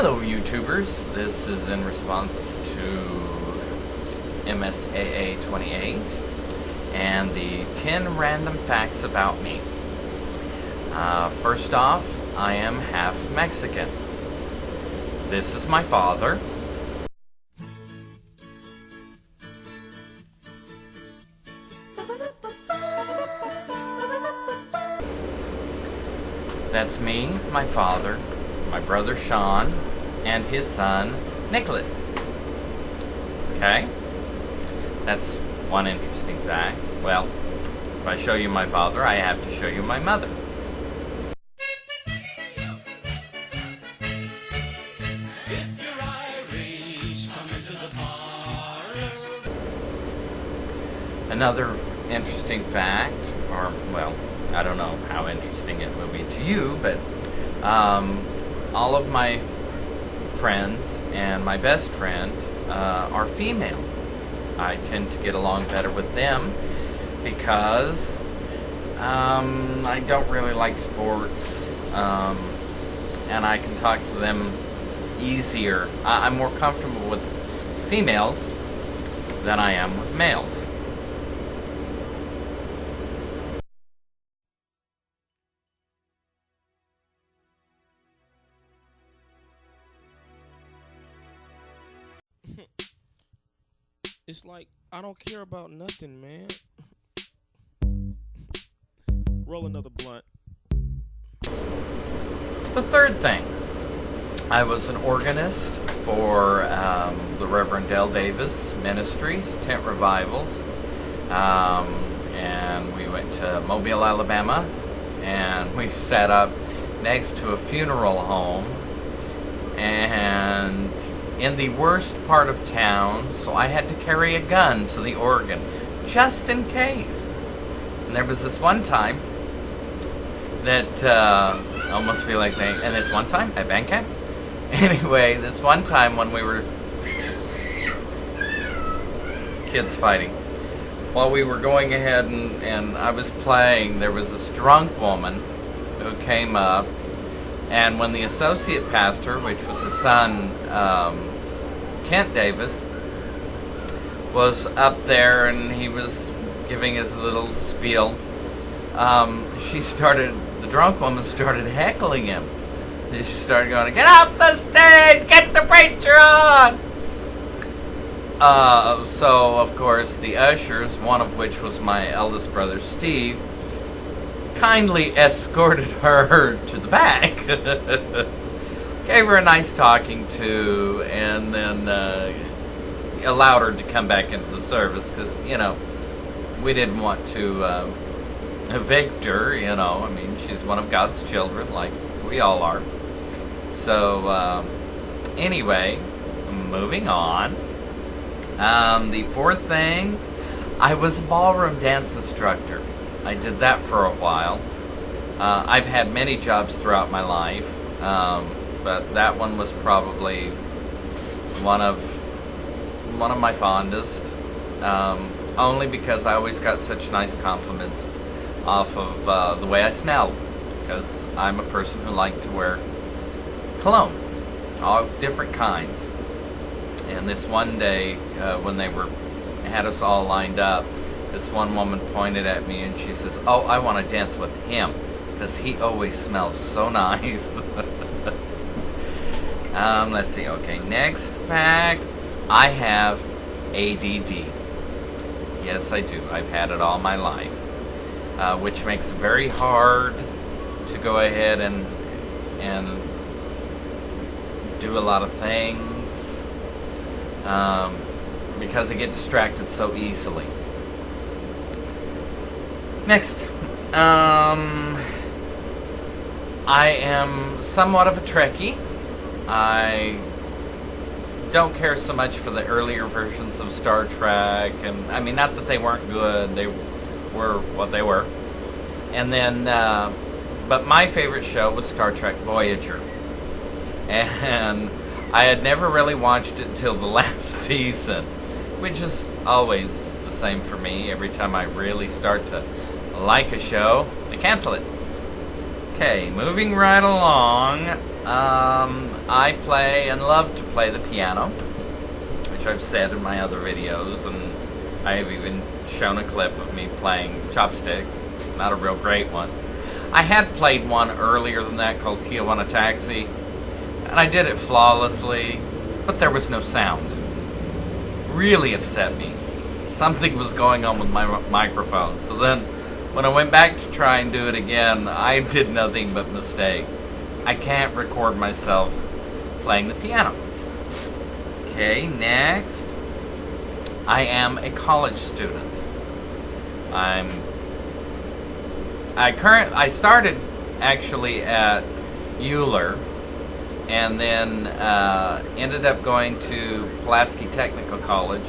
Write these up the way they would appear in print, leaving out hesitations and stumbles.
Hello YouTubers, this is in response to MSAA 28 and the 10 random facts about me. First off, I am half Mexican. This is my father. That's me, my father, my brother Sean, and his son Nicholas. Okay? That's one interesting fact. Well, if I show you my father, I have to show you my mother. If you're Irish, come into the parlor. Another interesting fact, or, well, I don't know how interesting it will be to you, but all of my friends and my best friend are female. I tend to get along better with them because I don't really like sports, and I can talk to them easier. I'm more comfortable with females than I am with males. It's like I don't care about nothing, man. Roll another blunt. The third thing, I was an organist for the Reverend Dale Davis Ministries, Tent Revivals, and we went to Mobile, Alabama, and we sat up next to a funeral home, and in the worst part of town, so I had to carry a gun to the organ, just in case. And there was this one time that, I almost feel like saying, and this one time at Bandcamp? Anyway, this one time when we were kids fighting, while we were going ahead and I was playing, there was this drunk woman who came up, and when the associate pastor, which was his son, Kent Davis, was up there and he was giving his little spiel, the drunk woman started heckling him. She started going, "Get off the stage! Get the preacher on!" So, of course, the ushers, one of which was my eldest brother Steve, kindly escorted her to the back. Gave her a nice talking to, and then allowed her to come back into the service because, we didn't want to evict her, I mean, she's one of God's children, like we all are. So, anyway, moving on. The fourth thing, I was a ballroom dance instructor. I did that for a while. I've had many jobs throughout my life, but that one was probably one of my fondest, only because I always got such nice compliments off of the way I smelled, because I'm a person who liked to wear cologne, all different kinds. And this one day, when they had us all lined up, this one woman pointed at me and she says, "Oh, I want to dance with him because he always smells so nice." Let's see. Okay, next fact. I have ADD. Yes, I do. I've had it all my life, which makes it very hard to go ahead and do a lot of things because I get distracted so easily. Next, I am somewhat of a Trekkie. I don't care so much for the earlier versions of Star Trek, and I mean, not that they weren't good, they were what they were. And then, but my favorite show was Star Trek Voyager. And I had never really watched it until the last season, which is always the same for me. Every time I really start to like a show, they cancel it. Okay, moving right along. I play and love to play the piano, which I've said in my other videos, and I have even shown a clip of me playing chopsticks. Not a real great one. I had played one earlier than that called Tijuana Taxi, and I did it flawlessly, but there was no sound. Really upset me. Something was going on with my microphone. So then, when I went back to try and do it again, I did nothing but mistakes. I can't record myself playing the piano. Okay, next. I am a college student. I started actually at Euler, and then ended up going to Pulaski Technical College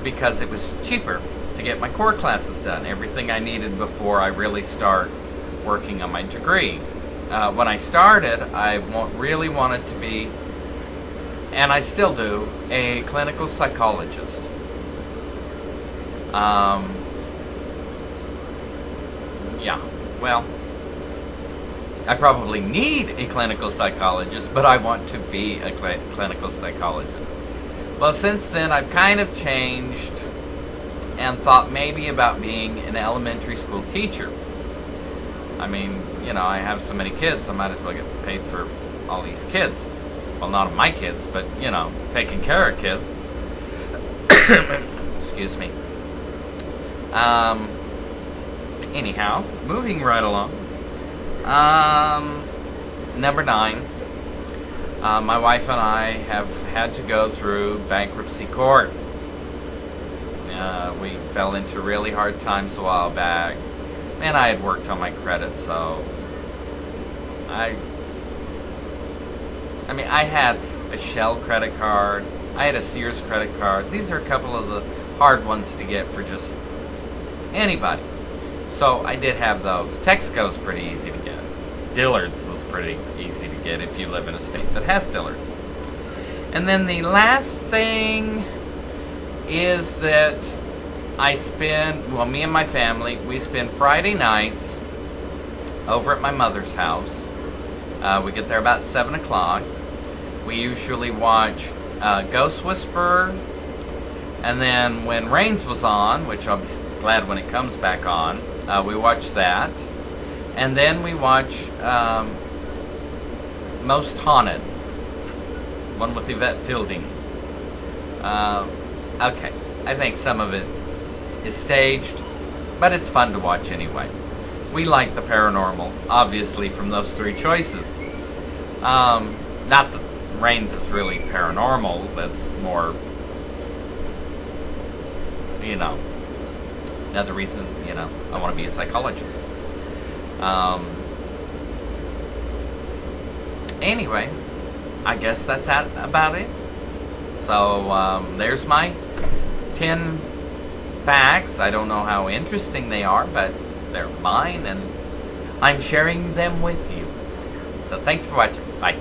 because it was cheaper to get my core classes done, everything I needed before I really start working on my degree. When I started, I really wanted to be, and I still do, a clinical psychologist. Yeah, well, I probably need a clinical psychologist, but I want to be a clinical psychologist. Well, since then, I've kind of changed and thought maybe about being an elementary school teacher. I mean, you know, I have so many kids, I might as well get paid for all these kids. Well, not my kids, but, you know, taking care of kids. Excuse me. Anyhow, moving right along. Number 9. My wife and I have had to go through bankruptcy court. We fell into really hard times a while back. And I had worked on my credit, so I mean, I had a Shell credit card. I had a Sears credit card. These are a couple of the hard ones to get for just anybody. So I did have those. Texaco's pretty easy to get. Dillard's is pretty easy to get if you live in a state that has Dillard's. And then the last thing is that me and my family, we spend Friday nights over at my mother's house. We get there about 7 o'clock. We usually watch Ghost Whisperer, and then when Reigns was on, which I'll be glad when it comes back on, we watch that. And then we watch Most Haunted, one with Yvette Fielding. Okay, I think some of it is staged, but it's fun to watch anyway. We like the paranormal, obviously, from those 3 choices. Not that Reigns is really paranormal, that's more, you know, another reason, you know, I want to be a psychologist. Anyway, I guess that's about it. So, there's my 10 facts. I don't know how interesting they are, but they're mine, and I'm sharing them with you. So thanks for watching. Bye.